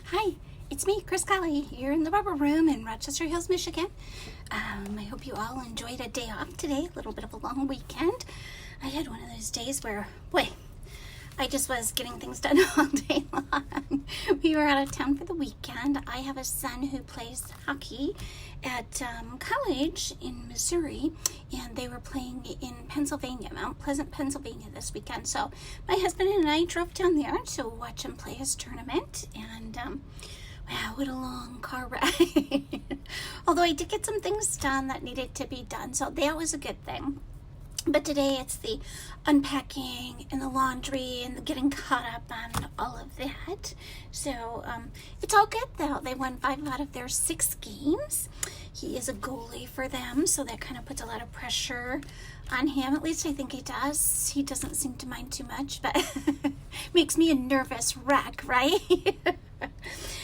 Hi, it's me, Chris Colley, here in the Rubber Room in Rochester Hills, Michigan. I hope you all enjoyed a day off today, a little bit of a long weekend. I had one of those days where, boy, I just was getting things done all day long. We were out of town for the weekend. I have a son who plays hockey at college in Missouri, and they were playing in Pennsylvania, Mount Pleasant, Pennsylvania this weekend. So my husband and I drove down there to watch him play his tournament, and wow, what a long car ride. Although I did get some things done that needed to be done, so that was a good thing. But today it's the unpacking and the laundry and the getting caught up on all of that. So it's all good though. They won 5 out of their 6 games. He is a goalie for them, so that kind of puts a lot of pressure on him. At least I think he does. He doesn't seem to mind too much, but makes me a nervous wreck, right?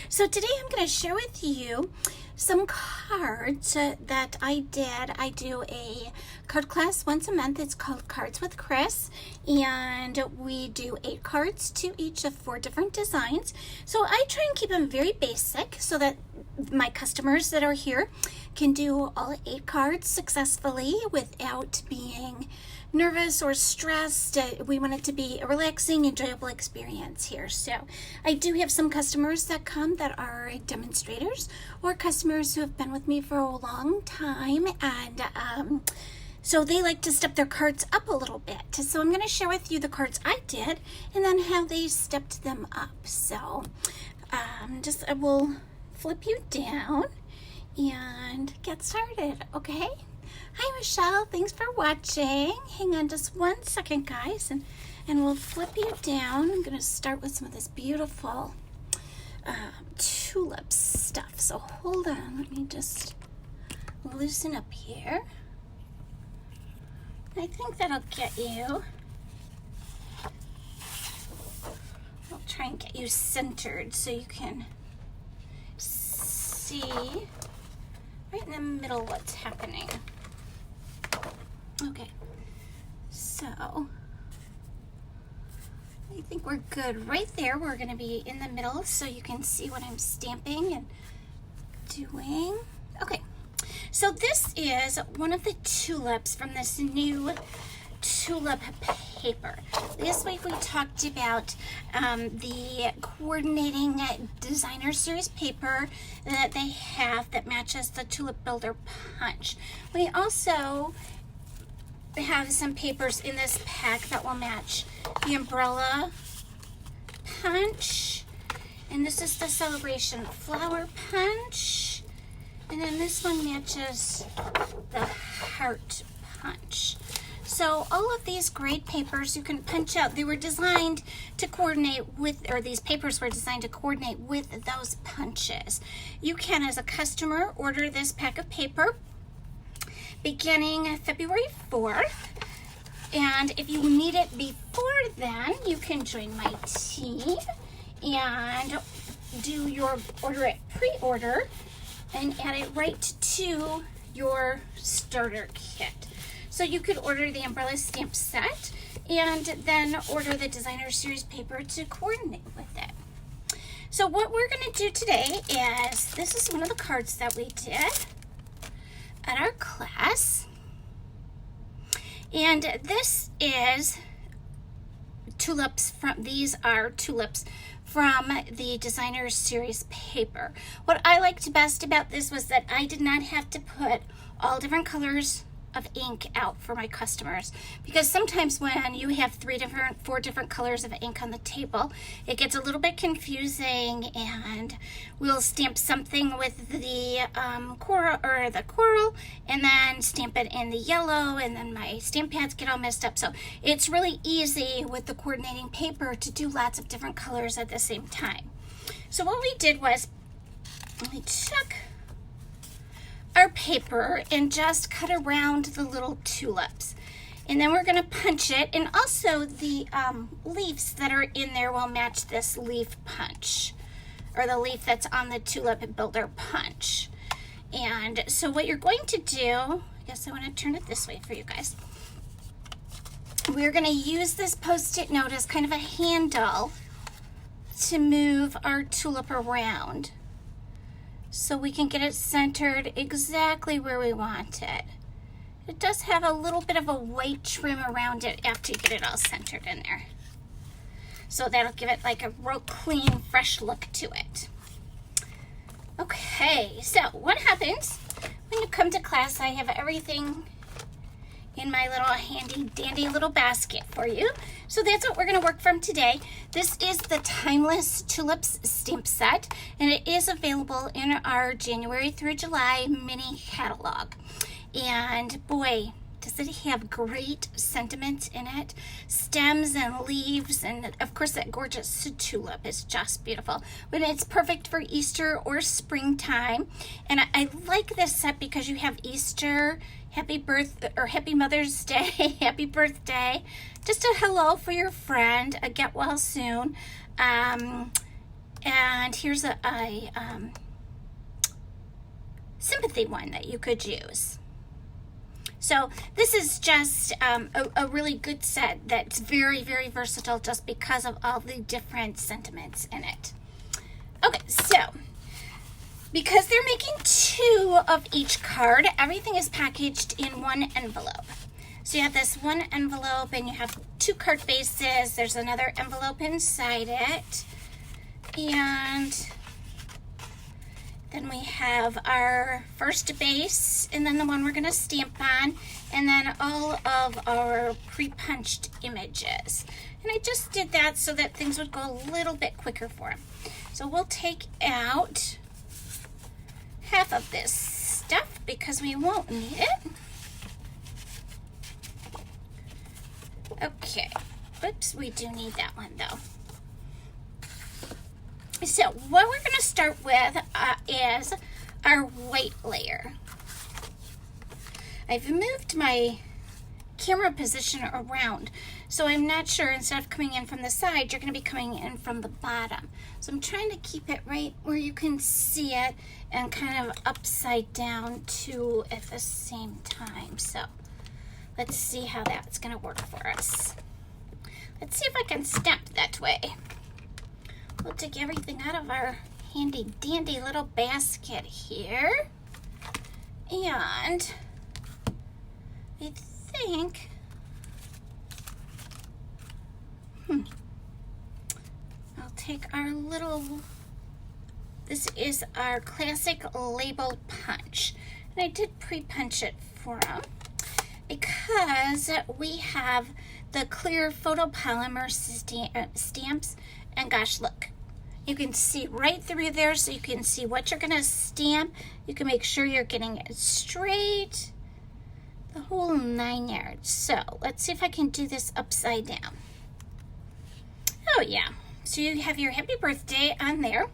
So today I'm going to share with you some cards that I did. I do a card class once a month. It's called Cards with Chris, and we do 8 cards to each of 4 different designs. So I try and keep them very basic so that my customers that are here can do all 8 cards successfully without being nervous or stressed. We want it to be a relaxing, enjoyable experience here. So I do have some customers that come that are demonstrators or customers who have been with me for a long time, and so they like to step their cards up a little bit. So I'm going to share with you the cards I did and then how they stepped them up. So I will flip you down and get started, okay? Hi, Michelle. Thanks for watching. Hang on just 1 second, guys, and we'll flip you down. I'm going to start with some of this beautiful tulip stuff. So hold on. Let me just loosen up here. I think that'll get you. I'll try and get you centered so you can see right in the middle what's happening. Okay, so I think we're good right there. We're going to be in the middle so you can see what I'm stamping and doing. Okay, so this is one of the tulips from this new tulip paper. This week we talked about the coordinating designer series paper that they have that matches the Tulip Builder Punch. We also have some papers in this pack that will match the umbrella punch, and this is the celebration flower punch, and then this one matches the heart punch. So all of these great papers you can punch out. They were designed to coordinate with, or these papers were designed to coordinate with those punches. You can, as a customer, order this pack of paper beginning February 4th. And if you need it before then, you can join my team and do your pre-order and add it right to your starter kit. So you could order the umbrella stamp set and then order the designer series paper to coordinate with it. So what we're going to do today is, this is one of the cards that we did at our class, and this is tulips from, these are tulips from the designer series paper. What I liked best about this was that I did not have to put all different colors of ink out for my customers, because sometimes when you have 4 different colors of ink on the table, it gets a little bit confusing, and we'll stamp something with the coral and then stamp it in the yellow, and then my stamp pads get all messed up. So it's really easy with the coordinating paper to do lots of different colors at the same time. So what we did was we took our paper and just cut around the little tulips, and then we're going to punch it, and also the leaves that are in there will match this leaf punch, or the leaf that's on the Tulip Builder Punch. And so what you're going to do, I guess I want to turn it this way for you guys. We're going to use this Post-it note as kind of a handle to move our tulip around so we can get it centered exactly where we want it. It does have a little bit of a white trim around it after you get it all centered in there. So that'll give it like a real clean, fresh look to it. Okay, so what happens when you come to class? I have everything in my little handy dandy little basket for you. So that's what we're going to work from today. This is the Timeless Tulips stamp set, and it is available in our January through July mini catalog. And boy, does it have great sentiments in it. Stems and leaves, and of course that gorgeous tulip is just beautiful. But it's perfect for Easter or springtime. And I like this set because you have Easter, happy Mother's Day, happy birthday, just a hello for your friend, a get well soon. And here's a sympathy one that you could use. So this is just a really good set that's very, very versatile just because of all the different sentiments in it. Okay, so because they're making 2 of each card, everything is packaged in one envelope. So you have this one envelope and you have 2 card bases. There's another envelope inside it. And then we have our first base, and then the one we're going to stamp on, and then all of our pre-punched images. And I just did that so that things would go a little bit quicker for them. So we'll take out half of this stuff because we won't need it. Okay, oops, we do need that one though. So what we're going to start with is our white layer. I've moved my camera position around, so I'm not sure, instead of coming in from the side, you're going to be coming in from the bottom. So I'm trying to keep it right where you can see it and kind of upside down too at the same time. So let's see how that's going to work for us. Let's see if I can stamp that way. We'll take everything out of our handy dandy little basket here. And I think, I'll take our little, this is our classic label punch. And I did pre-punch it for them because we have the clear photopolymer stamps. And gosh, look, you can see right through there, so you can see what you're going to stamp. You can make sure you're getting it straight, the whole 9 yards. So let's see if I can do this upside down. Oh yeah, so you have your happy birthday on there.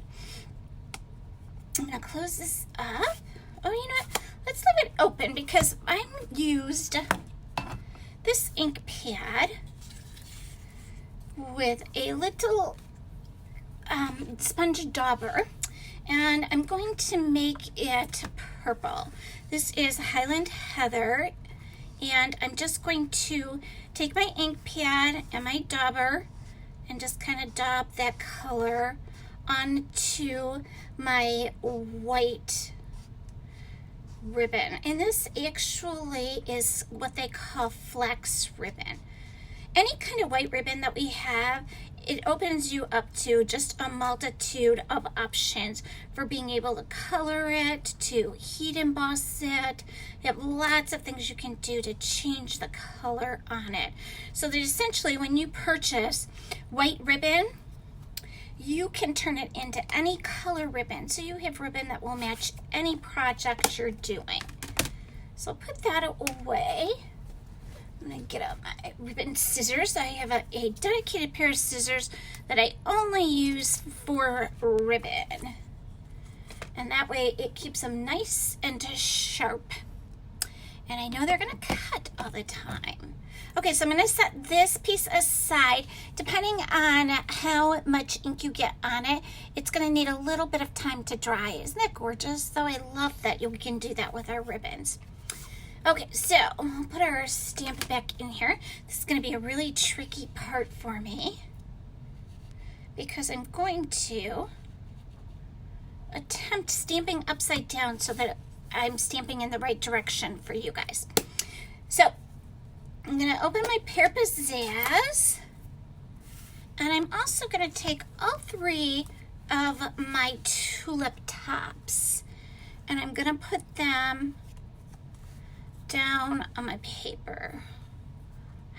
I'm going to close this up. Oh, you know what? Let's leave it open because I used this ink pad with a little sponge dauber, and I'm going to make it purple. This is Highland Heather, and I'm just going to take my ink pad and my dauber and just kind of daub that color onto my white ribbon. And this actually is what they call flex ribbon. Any kind of white ribbon that we have, it opens you up to just a multitude of options for being able to color it, to heat emboss it. You have lots of things you can do to change the color on it. So that essentially when you purchase white ribbon, you can turn it into any color ribbon. So you have ribbon that will match any project you're doing. So I'll put that away. I'm going to get out my ribbon scissors. I have a dedicated pair of scissors that I only use for ribbon. And that way it keeps them nice and sharp. And I know they're going to cut all the time. Okay, so I'm going to set this piece aside. Depending on how much ink you get on it, it's going to need a little bit of time to dry. Isn't that gorgeous? So I love that we can do that with our ribbons. Okay, so we'll put our stamp back in here. This is going to be a really tricky part for me. because I'm going to attempt stamping upside down so that I'm stamping in the right direction for you guys. So I'm going to open my Pear Pizzazz, and I'm also going to take all 3 of my tulip tops, and I'm going to put them down on my paper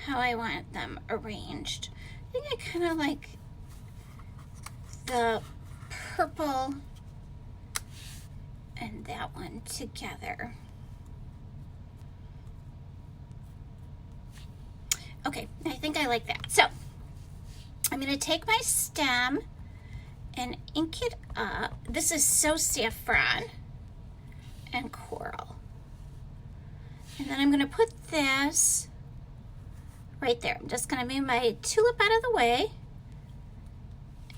how I want them arranged. I think I kind of like the purple and that one together. Okay, I think I like that. So I'm going to take my stem and ink it up. This is So Saffron and Coral. And then I'm going to put this right there. I'm just going to move my tulip out of the way.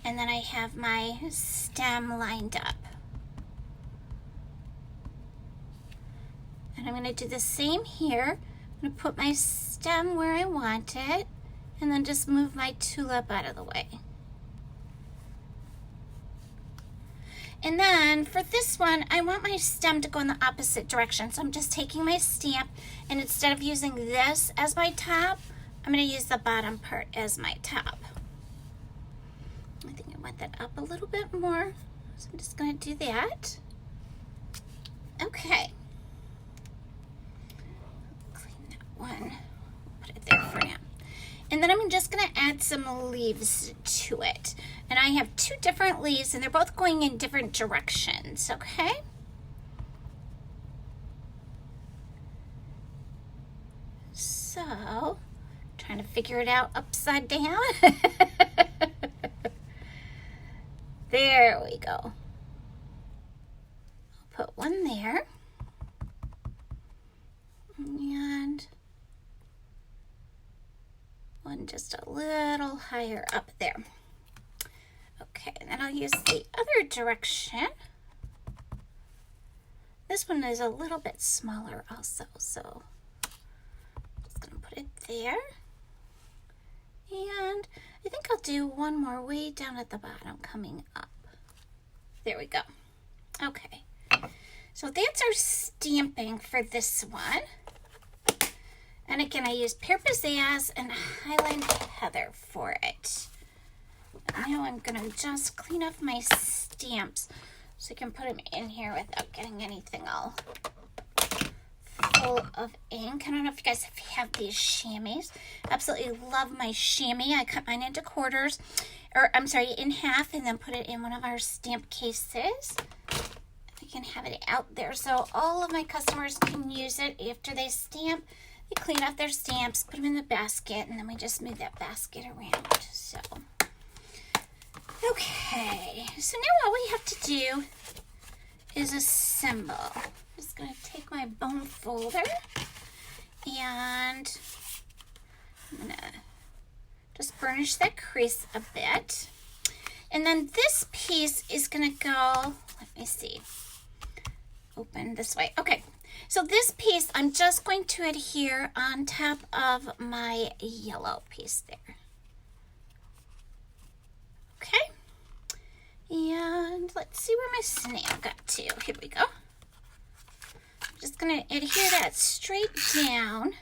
And then I have my stem lined up. And I'm going to do the same here. I'm going to put my stem where I want it, and then just move my tulip out of the way. And then for this one, I want my stem to go in the opposite direction. So I'm just taking my stamp, and instead of using this as my top, I'm going to use the bottom part as my top. I think I want that up a little bit more. So I'm just going to do that. Okay. One, put it there for now. And then I'm just going to add some leaves to it. And I have 2 different leaves, and they're both going in different directions, okay? So, trying to figure it out upside down. There we go. I'll put one there. And one just a little higher up there. Okay, and then I'll use the other direction. This one is a little bit smaller also, so I'm just going to put it there. And I think I'll do one more way down at the bottom coming up. There we go. Okay, so that's our stamping for this one. And again, I used Pear Pizzazz and Highland Heather for it. Now I'm going to just clean off my stamps so I can put them in here without getting anything all full of ink. I don't know if you guys have these chamois. Absolutely love my chamois. I cut mine into quarters, or I'm sorry, in half, and then put it in one of our stamp cases. I can have it out there so all of my customers can use it after they stamp. They clean off their stamps, put them in the basket, and then we just move that basket around. So, okay. So now all we have to do is assemble. I'm just going to take my bone folder, and I'm going to just burnish that crease a bit. And then this piece is going to go, let me see, open this way. Okay. So this piece, I'm just going to adhere on top of my yellow piece there. Okay. And let's see where my snail got to. Here we go. I'm just going to adhere that straight down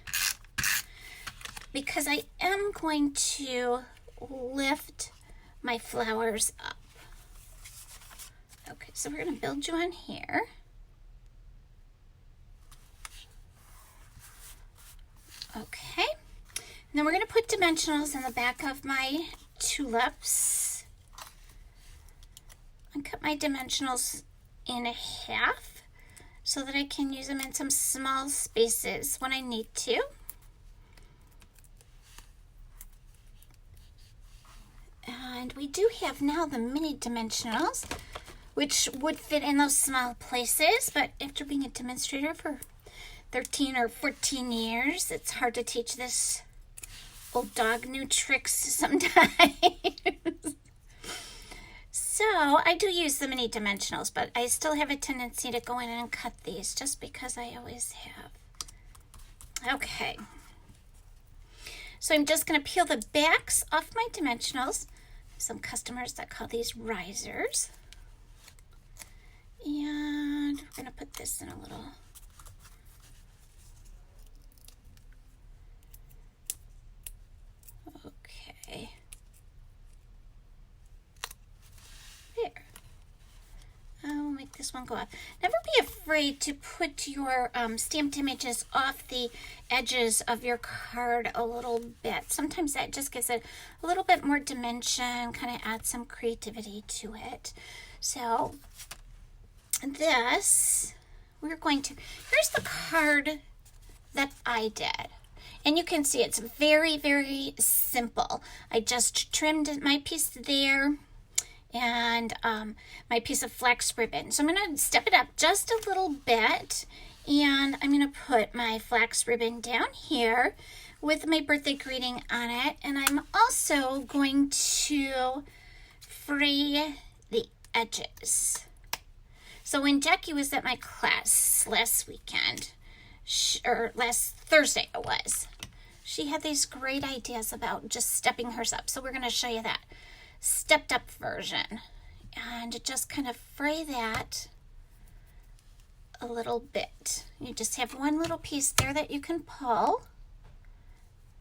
because I am going to lift my flowers up. Okay, so we're going to build you on here. Okay, and then we're going to put dimensionals in the back of my tulips. And cut my dimensionals in half so that I can use them in some small spaces when I need to. And we do have now the mini dimensionals, which would fit in those small places, but after being a demonstrator for 13 or 14 years, it's hard to teach this old dog new tricks sometimes. So I do use the mini dimensionals, but I still have a tendency to go in and cut these just because I always have. Okay. So I'm just going to peel the backs off my dimensionals. some customers that call these risers. And we're gonna put this in a little okay. There. I'll make this one go up. Never be afraid to put your stamped images off the edges of your card a little bit. Sometimes that just gives it a little bit more dimension, kind of adds some creativity to it. So this, here's the card that I did. And you can see it's very, very simple. I just trimmed my piece there and my piece of flax ribbon. So I'm going to step it up just a little bit, and I'm going to put my flax ribbon down here with my birthday greeting on it, and I'm also going to fray the edges. So when Jackie was at my class last weekend, or last Thursday it was, she had these great ideas about just stepping hers up. So we're going to show you that stepped up version, and just kind of fray that a little bit. You just have one little piece there that you can pull,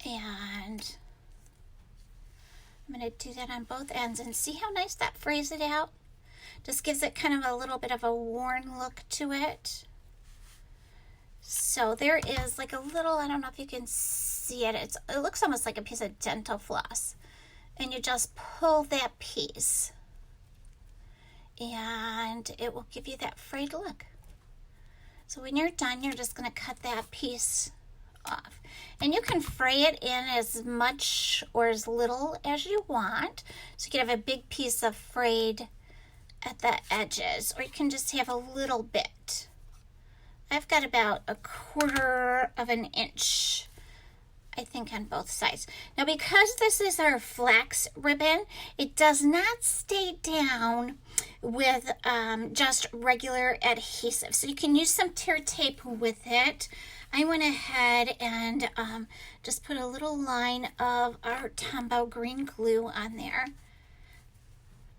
and I'm going to do that on both ends, and see how nice that frays it out. Just gives it kind of a little bit of a worn look to it. So there is like a little, I don't know if you can see it, it looks almost like a piece of dental floss. And you just pull that piece, and it will give you that frayed look. So when you're done, you're just going to cut that piece off. And you can fray it in as much or as little as you want. So you can have a big piece of frayed at the edges, or you can just have a little bit. I've got about 1/4 of an inch, I think, on both sides. Now, because this is our flax ribbon, it does not stay down with just regular adhesive. So you can use some tear tape with it. I went ahead and just put a little line of our Tombow green glue on there.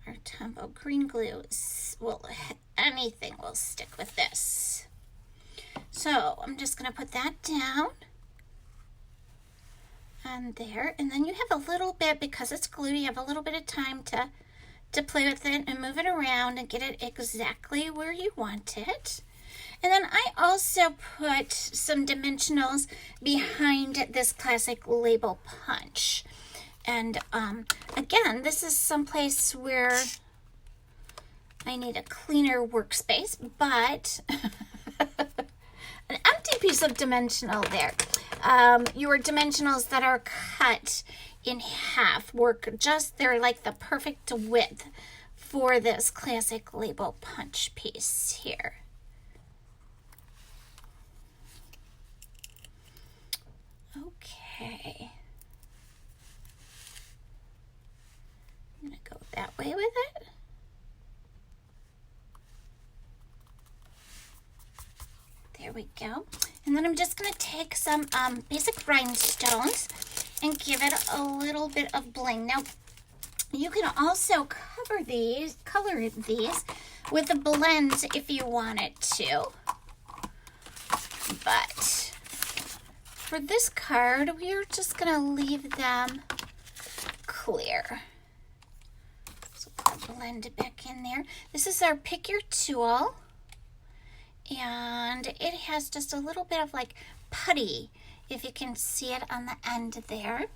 Our Tombow green glue anything will stick with this. So I'm just going to put that down on there, and then you have a little bit, because it's glue, you have a little bit of time to play with it and move it around and get it exactly where you want it. And then I also put some dimensionals behind this classic label punch. And again, this is someplace where I need a cleaner workspace, but an empty piece of dimensional there. Your dimensionals that are cut in half work they're like the perfect width for this classic label punch piece here. Okay. I'm going to go that way with it. There we go. And then I'm just going to take some basic rhinestones and give it a little bit of bling. Now, you can also color these with a blend if you wanted to. But for this card, we're just going to leave them clear. So I'll blend it back in there. This is our Pick Your Tool. And it has just a little bit of like putty, if you can see it on the end there.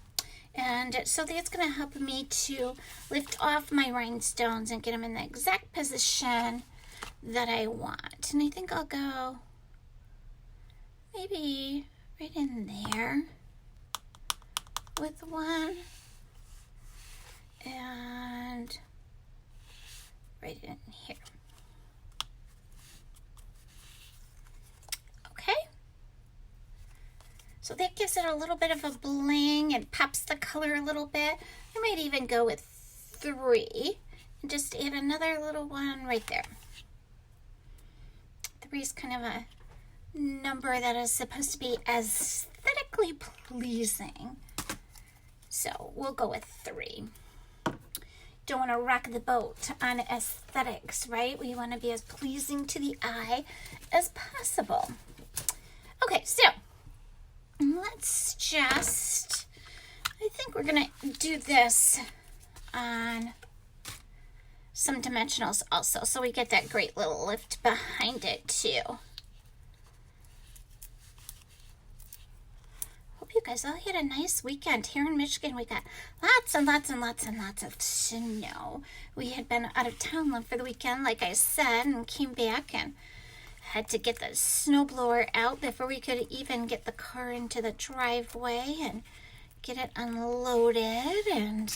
And so that's going to help me to lift off my rhinestones and get them in the exact position that I want. And I think I'll go maybe right in there with one, and right in here. So that gives it a little bit of a bling and pops the color a little bit. I might even go with 3 and just add another little one right there. 3 is kind of a number that is supposed to be aesthetically pleasing. So we'll go with 3. don't want to rock the boat on aesthetics, right? We want to be as pleasing to the eye as possible. Okay, so let's just, I think we're going to do this on some dimensionals also, so we get that great little lift behind it too. Hope you guys all had a nice weekend here in Michigan. We got lots and lots and lots and lots of snow. We had been out of town for the weekend, like I said, and came back and had to get the snowblower out before we could even get the car into the driveway and get it unloaded. And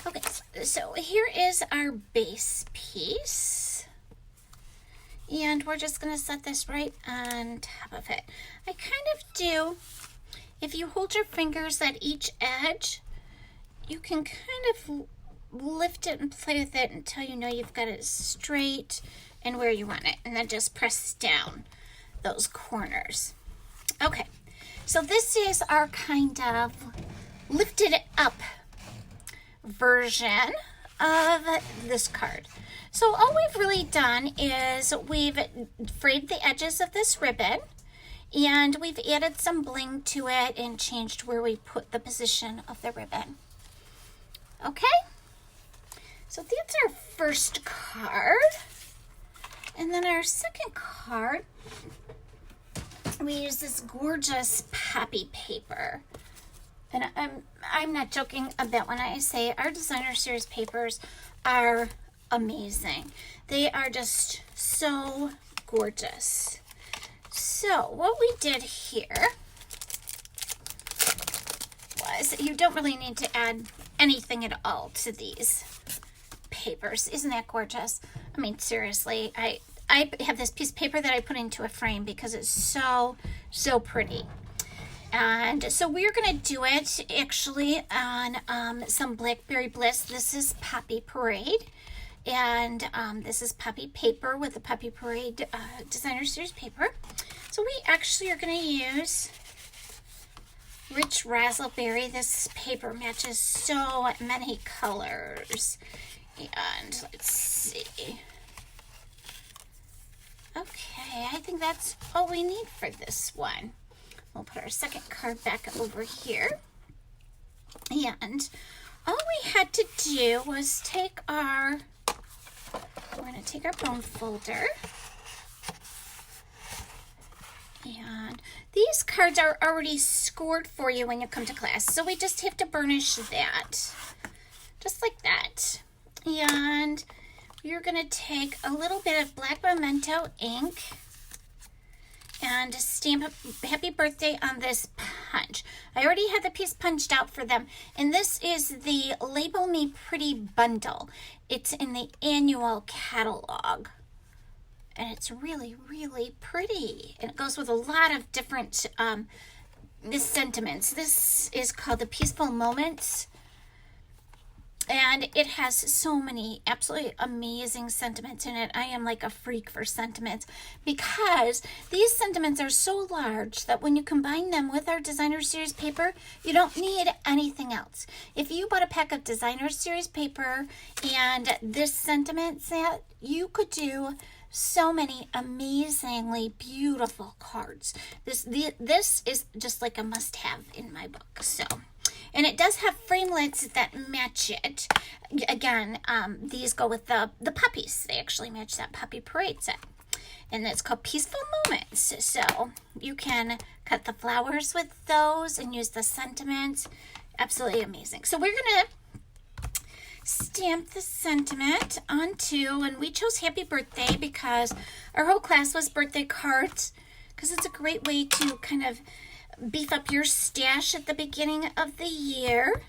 okay, so here is our base piece. And we're just going to set this right on top of it. I kind of do, if you hold your fingers at each edge, you can kind of lift it and play with it until you know you've got it straight and where you want it. And then just press down those corners. Okay, so this is our kind of lifted up version of this card. So all we've really done is we've frayed the edges of this ribbon, and we've added some bling to it and changed where we put the position of the ribbon. Okay, so that's our first card. And then our second card, we use this gorgeous poppy paper. And I'm not joking about when I say our designer series papers are amazing. They are just so gorgeous. So what we did here was, you don't really need to add anything at all to these papers. Isn't that gorgeous? I mean, seriously, I have this piece of paper that I put into a frame because it's so pretty. And so we're going to do it actually on some Blackberry Bliss. This is Poppy Parade. And this is Poppy paper with the Poppy Parade designer series paper. So we actually are going to use Rich Razzleberry. This paper matches so many colors. And let's see. Okay, I think that's all we need for this one. We'll put our second card back over here. And all we had to do was take our, we're going to take our bone folder. And these cards are already scored for you when you come to class. So we just have to burnish that. Just like that. And you're going to take a little bit of black memento ink and stamp happy birthday on this punch. I already had the piece punched out for them. And this is the Label Me Pretty bundle. It's in the annual catalog. And it's really, really pretty. And it goes with a lot of different sentiments. This is called the Peaceful Moments. And it has so many absolutely amazing sentiments in it. I am like a freak for sentiments because these sentiments are so large that when you combine them with our designer series paper, you don't need anything else. If you bought a pack of designer series paper and this sentiment set, you could do so many amazingly beautiful cards. This is just like a must-have in my book. So. And it does have framelits that match it. Again, these go with the puppies. They actually match that Poppy Parade set. And it's called Peaceful Moments. So you can cut the flowers with those and use the sentiments. Absolutely amazing. So we're going to stamp the sentiment onto, and we chose Happy Birthday because our whole class was birthday cards, because it's a great way to kind of beef up your stash at the beginning of the year.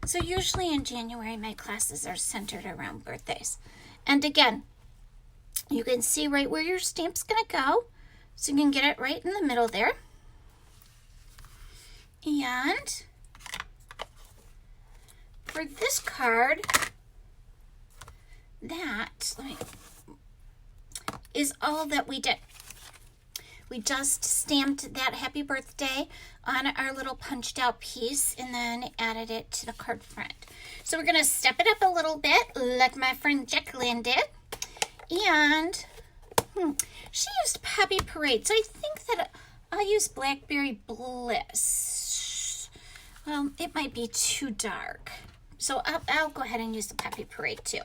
So usually in January, my classes are centered around birthdays. And again, you can see right where your stamp's going to go. So you can get it right in the middle there. And for this card, that is all that we did. We just stamped that happy birthday on our little punched out piece and then added it to the card front. So we're going to step it up a little bit like my friend Jacqueline did. And she used Poppy Parade, so I think that I'll use Blackberry Bliss. Well, it might be too dark. So I'll go ahead and use the Poppy Parade too.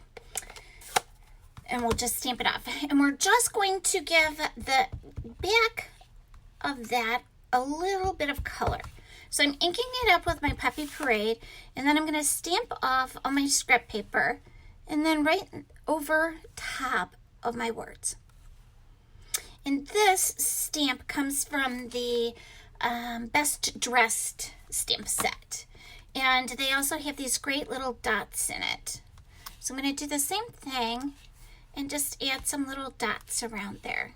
And we'll just stamp it off. And we're just going to give the back of that a little bit of color. So I'm inking it up with my Poppy Parade, and then I'm going to stamp off on my scrap paper, and then right over top of my words. And this stamp comes from the Best Dressed stamp set. And they also have these great little dots in it. So I'm going to do the same thing and just add some little dots around there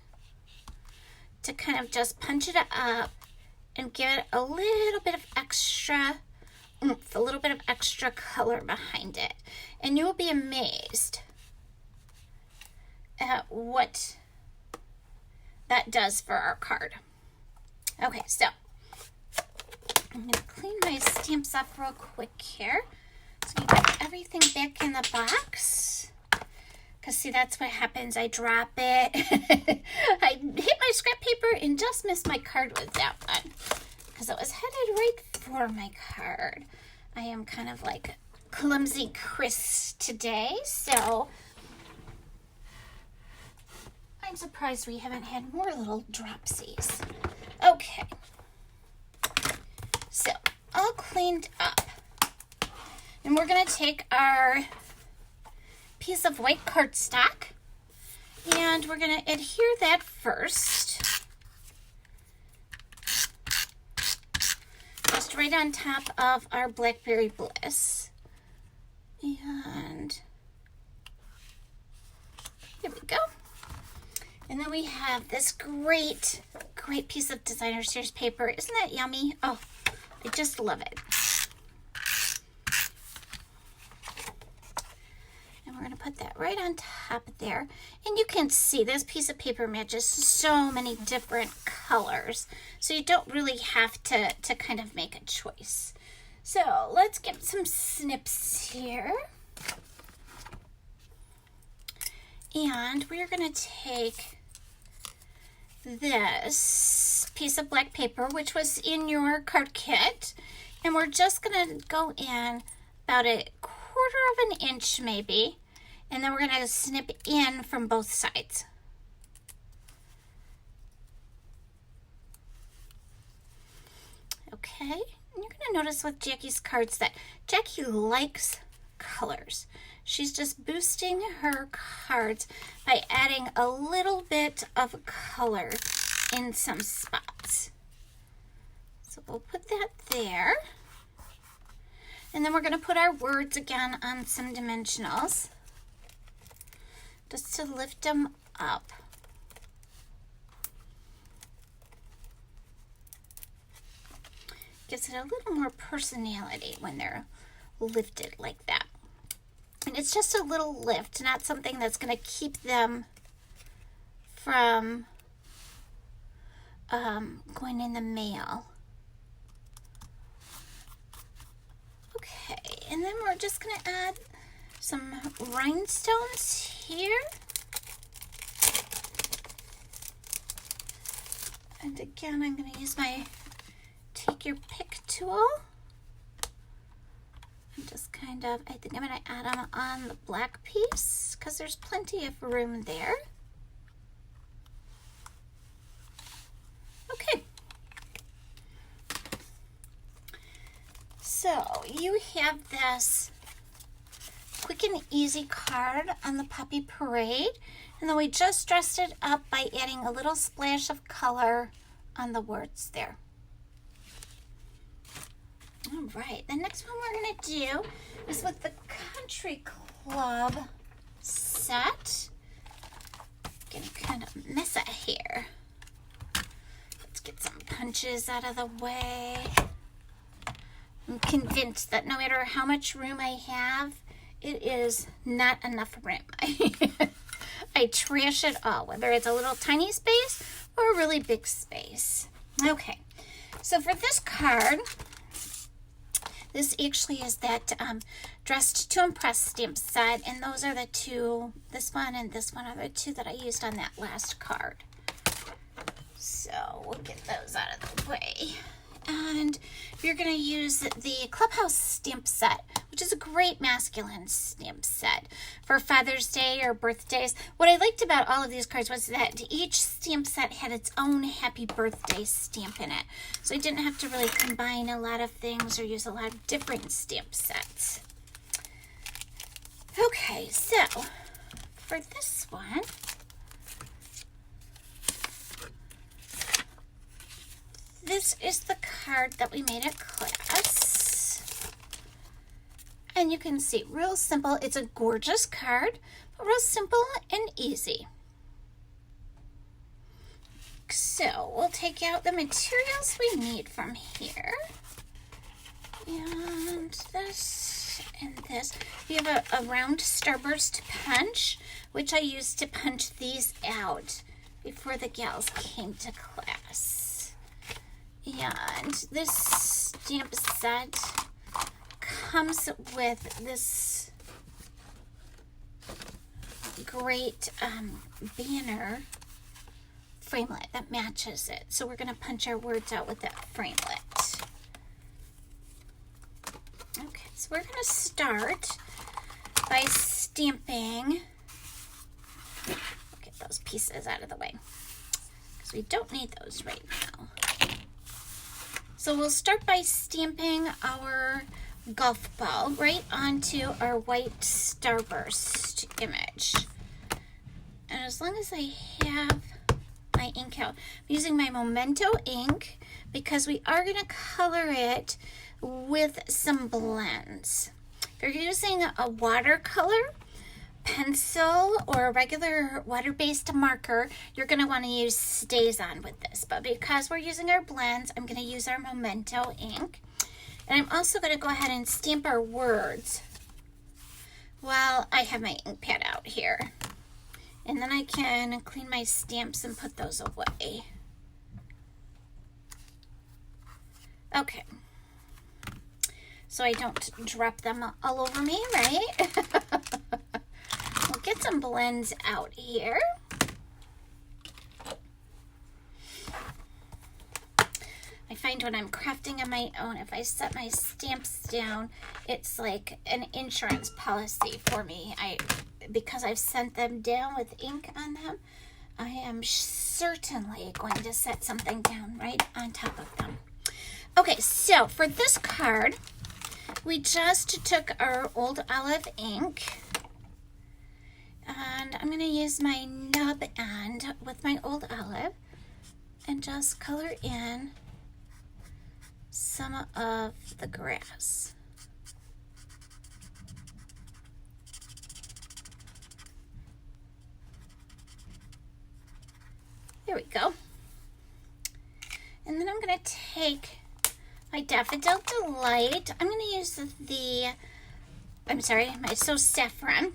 to kind of just punch it up and give it a little bit of extra oomph, a little bit of extra color behind it. And you will be amazed at what that does for our card. Okay, so I'm going to clean my stamps off real quick here. So you put everything back in the box. Because see, that's what happens. I drop it. I hit my scrap paper and just missed my card with that one. Because it was headed right for my card. I am kind of like clumsy Chris today. So I'm surprised we haven't had more little dropsies. Okay. So all cleaned up. And we're going to take our piece of white cardstock and we're going to adhere that first. Just right on top of our Blackberry Bliss. And there we go. And then we have this great piece of designer series paper. Isn't that yummy? Oh, I just love it. We're going to put that right on top there. And you can see this piece of paper matches so many different colors. So you don't really have to kind of make a choice. So let's get some snips here. And we're going to take this piece of black paper, which was in your card kit. And we're just going to go in about a quarter of an inch maybe. And then we're going to snip in from both sides. Okay, and you're going to notice with Jackie's cards that Jackie likes colors. She's just boosting her cards by adding a little bit of color in some spots. So we'll put that there. And then we're going to put our words again on some dimensionals, just to lift them up. Gives it a little more personality when they're lifted like that. And it's just a little lift, not something that's going to keep them from going in the mail. Okay, and then we're just going to add some rhinestones here. And again, I'm going to use my take your pick tool. And just kind of, I think I'm going to add them on the black piece because there's plenty of room there. Okay. So you have this quick and easy card on the Poppy Parade, and then we just dressed it up by adding a little splash of color on the words there. All right, the next one we're going to do is with the Country Club set. Getting kind of messy here. Let's get some punches out of the way. I'm convinced that no matter how much room I have, it is not enough room. I trash it all, whether it's a little tiny space or a really big space. Okay, So for this card, this actually is that Dressed to Impress stamp set, and those are the two, this one and this one are the two that I used on that last card. So we'll get those out of the way. And you're going to use the Clubhouse stamp set, which is a great masculine stamp set for Father's Day or birthdays. What I liked about all of these cards was that each stamp set had its own happy birthday stamp in it. So I didn't have to really combine a lot of things or use a lot of different stamp sets. Okay, so for this one, this is the card that we made at class. And you can see, real simple. It's a gorgeous card, but real simple and easy. So we'll take out the materials we need from here. And this and this. We have a round starburst punch, which I used to punch these out before the gals came to class. And this stamp set comes with this great banner framelit that matches it. So we're going to punch our words out with that framelit. Okay, so we're going to start by stamping. Get those pieces out of the way because we don't need those right now. So we'll start by stamping our golf ball right onto our white starburst image. And as long as I have my ink out, I'm using my Memento ink because we are going to color it with some blends. If you're using a watercolor pencil or a regular water-based marker, you're going to want to use StazOn with this. But because we're using our blends, I'm going to use our Memento ink. And I'm also going to go ahead and stamp our words while I have my ink pad out here. And then I can clean my stamps and put those away. Okay. So I don't drop them all over me, right? We'll get some blends out here. I find when I'm crafting on my own, if I set my stamps down, it's like an insurance policy for me. Because I've sent them down with ink on them, I am certainly going to set something down right on top of them. Okay, so for this card, we just took our Old Olive ink, and I'm going to use my nub end with my Old Olive and just color in some of the grass. There we go. And then I'm going to take my Daffodil Delight. I'm going to use my So Saffron.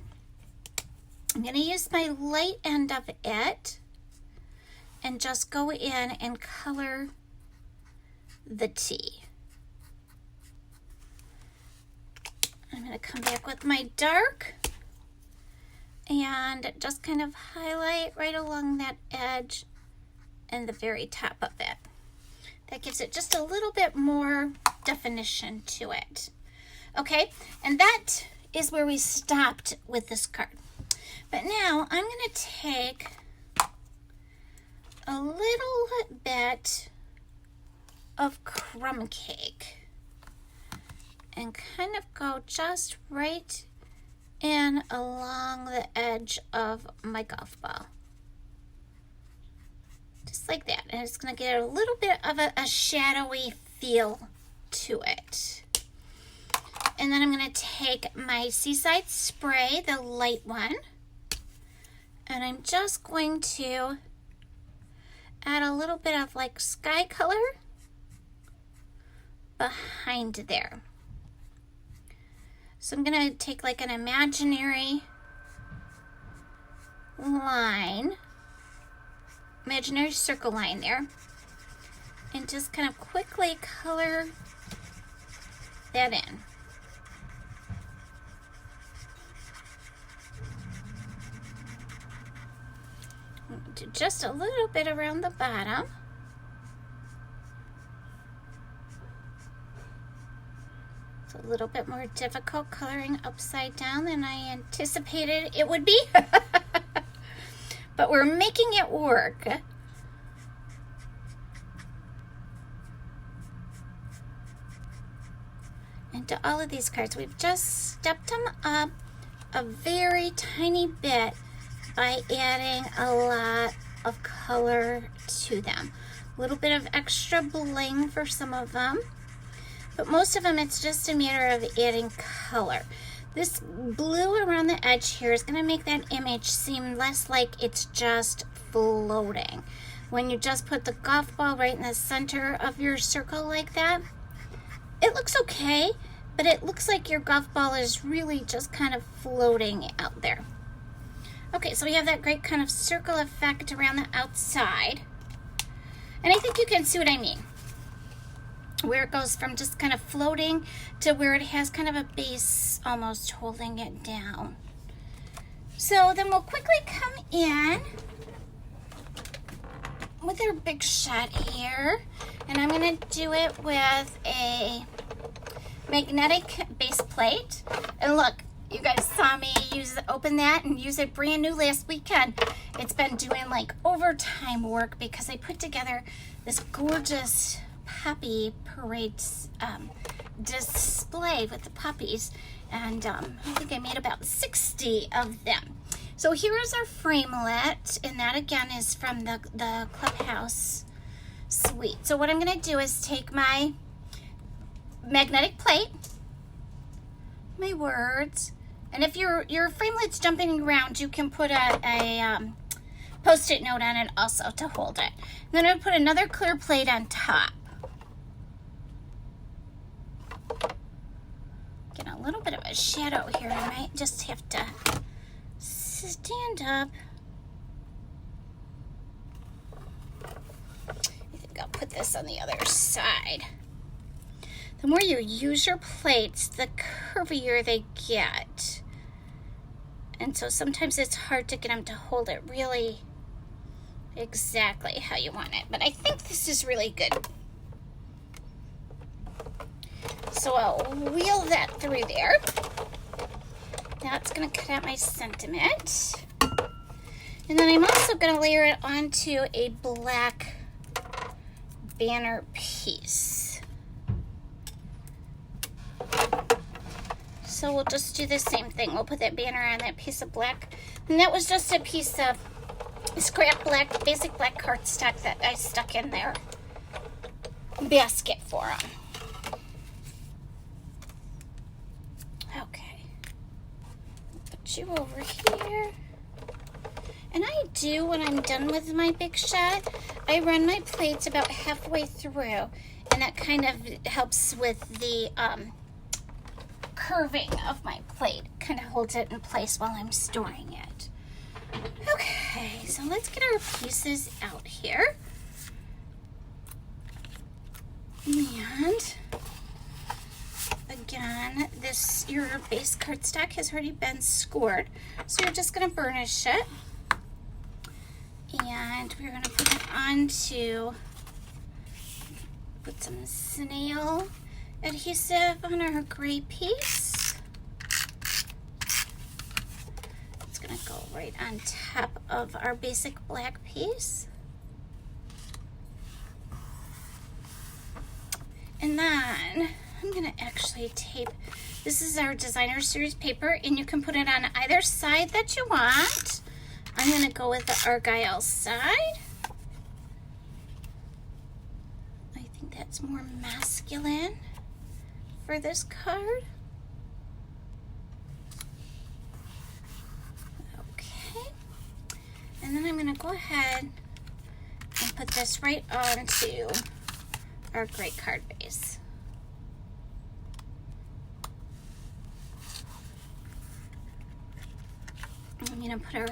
I'm going to use my light end of it and just go in and color the T. I'm going to come back with my dark and just kind of highlight right along that edge and the very top of it. That gives it just a little bit more definition to it. Okay, and that is where we stopped with this card. But now I'm going to take a little bit of crumb cake and kind of go just right in along the edge of my golf ball. Just like that. And it's going to get a little bit of a shadowy feel to it. And then I'm going to take my Seaside Spray, the light one, and I'm just going to add a little bit of like sky color behind there. So I'm going to take like an imaginary line, imaginary circle line there, and just kind of quickly color that in. Do just a little bit around the bottom. It's a little bit more difficult coloring upside down than I anticipated it would be. But we're making it work. And to all of these cards, we've just stepped them up a very tiny bit by adding a lot of color to them. A little bit of extra bling for some of them, but most of them it's just a matter of adding color. This blue around the edge here is going to make that image seem less like it's just floating. When you just put the golf ball right in the center of your circle like that, it looks okay, but it looks like your golf ball is really just kind of floating out there. Okay, so we have that great kind of circle effect around the outside. And I think you can see what I mean. Where it goes from just kind of floating to where it has kind of a base almost holding it down. So then we'll quickly come in with our big shot here. And I'm going to do it with a magnetic base plate. And look, you guys saw me open that and use it brand new last weekend. It's been doing like overtime work because I put together this gorgeous puppy parade display with the puppies, and I think I made about 60 of them. So here is our framelit, and that again is from the Clubhouse suite. So what I'm going to do is take my magnetic plate, my words, and if your framelit's jumping around, you can put a post-it note on it also to hold it. And then I'm going to put another clear plate on top. Get a little bit of a shadow here. I might just have to stand up. I think I'll put this on the other side. The more you use your plates, the curvier they get. And so sometimes it's hard to get them to hold it really exactly how you want it. But I think this is really good. So I'll wheel that through there. That's going to cut out my sentiment. And then I'm also going to layer it onto a black banner piece. So we'll just do the same thing. We'll put that banner on that piece of black. And that was just a piece of scrap black, basic black cardstock that I stuck in their basket for them. Okay. Put you over here. And I do, when I'm done with my big shot, I run my plates about halfway through. And that kind of helps with the curving of my plate. Kind of holds it in place while I'm storing it. Okay, so let's get our pieces out here. And again, your base cardstock has already been scored. So you're just going to burnish it. And we're going to put it onto, put some snail adhesive on our gray piece. It's going to go right on top of our basic black piece. And then I'm going to actually tape, this is our designer series paper, and you can put it on either side that you want. I'm going to go with the Argyle side. I think that's more masculine for this card. Okay. And then I'm going to go ahead and put this right onto our gray card base. I'm going to put our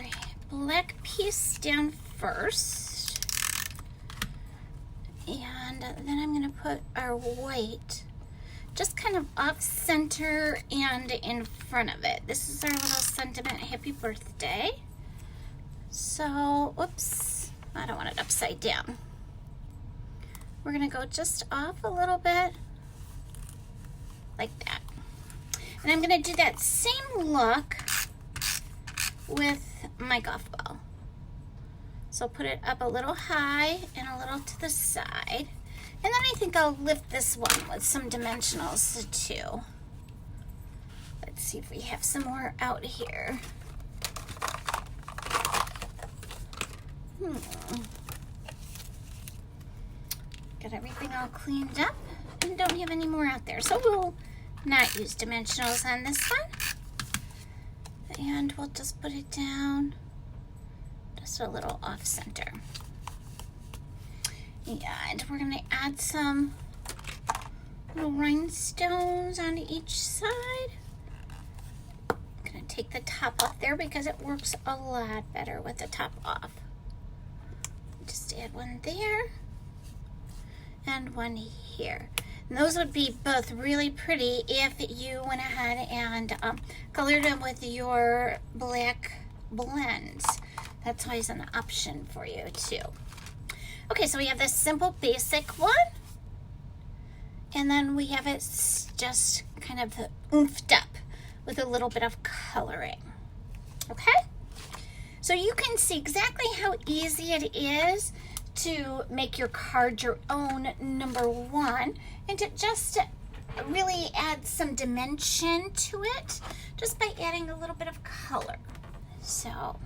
black piece down first. And then I'm gonna put our white just kind of off center and in front of it. This is our little sentiment, happy birthday. So, whoops, I don't want it upside down. We're gonna go just off a little bit, like that. And I'm gonna do that same look with my golf ball. So put it up a little high and a little to the side. And then I think I'll lift this one with some dimensionals too. Let's see if we have some more out here. Got everything all cleaned up and don't have any more out there. So we'll not use dimensionals on this one. And we'll just put it down just a little off center. And we're gonna add some little rhinestones on each side. I'm gonna take the top off there because it works a lot better with the top off. Just add one there and one here. And those would be both really pretty if you went ahead and colored them with your black blends. That's always an option for you too. Okay, so we have this simple basic one. And then we have it just kind of oomphed up with a little bit of coloring. Okay? So you can see exactly how easy it is to make your card your own number one and to just really add some dimension to it just by adding a little bit of color. So,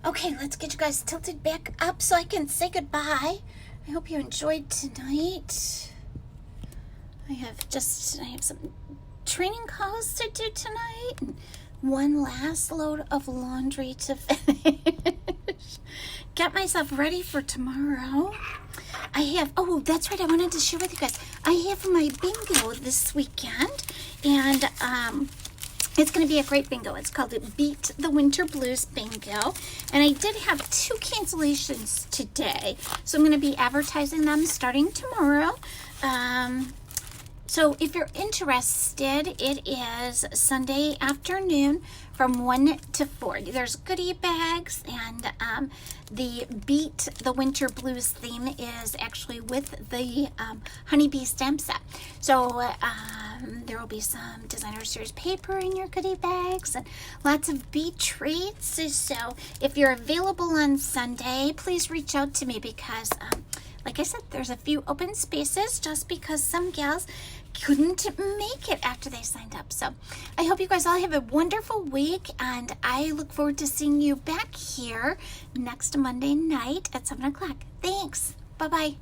okay, let's get you guys tilted back up so I can say goodbye. I hope you enjoyed tonight. I have some training calls to do tonight and one last load of laundry to finish. Get myself ready for tomorrow. I have, oh, that's right, I wanted to share with you guys. I have my bingo this weekend, and it's going to be a great bingo. It's called Beat the Winter Blues Bingo, and I did have 2 cancellations today, so I'm going to be advertising them starting tomorrow. So if you're interested, it is Sunday afternoon from 1 to 4. There's goodie bags, and the Beat the Winter Blues theme is actually with the Honeybee stamp set. So there will be some designer series paper in your goodie bags and lots of bee treats. So if you're available on Sunday, please reach out to me because like I said, there's a few open spaces just because some gals couldn't make it after they signed up. So I hope you guys all have a wonderful week, and I look forward to seeing you back here next Monday night at 7 o'clock. Thanks. Bye-bye.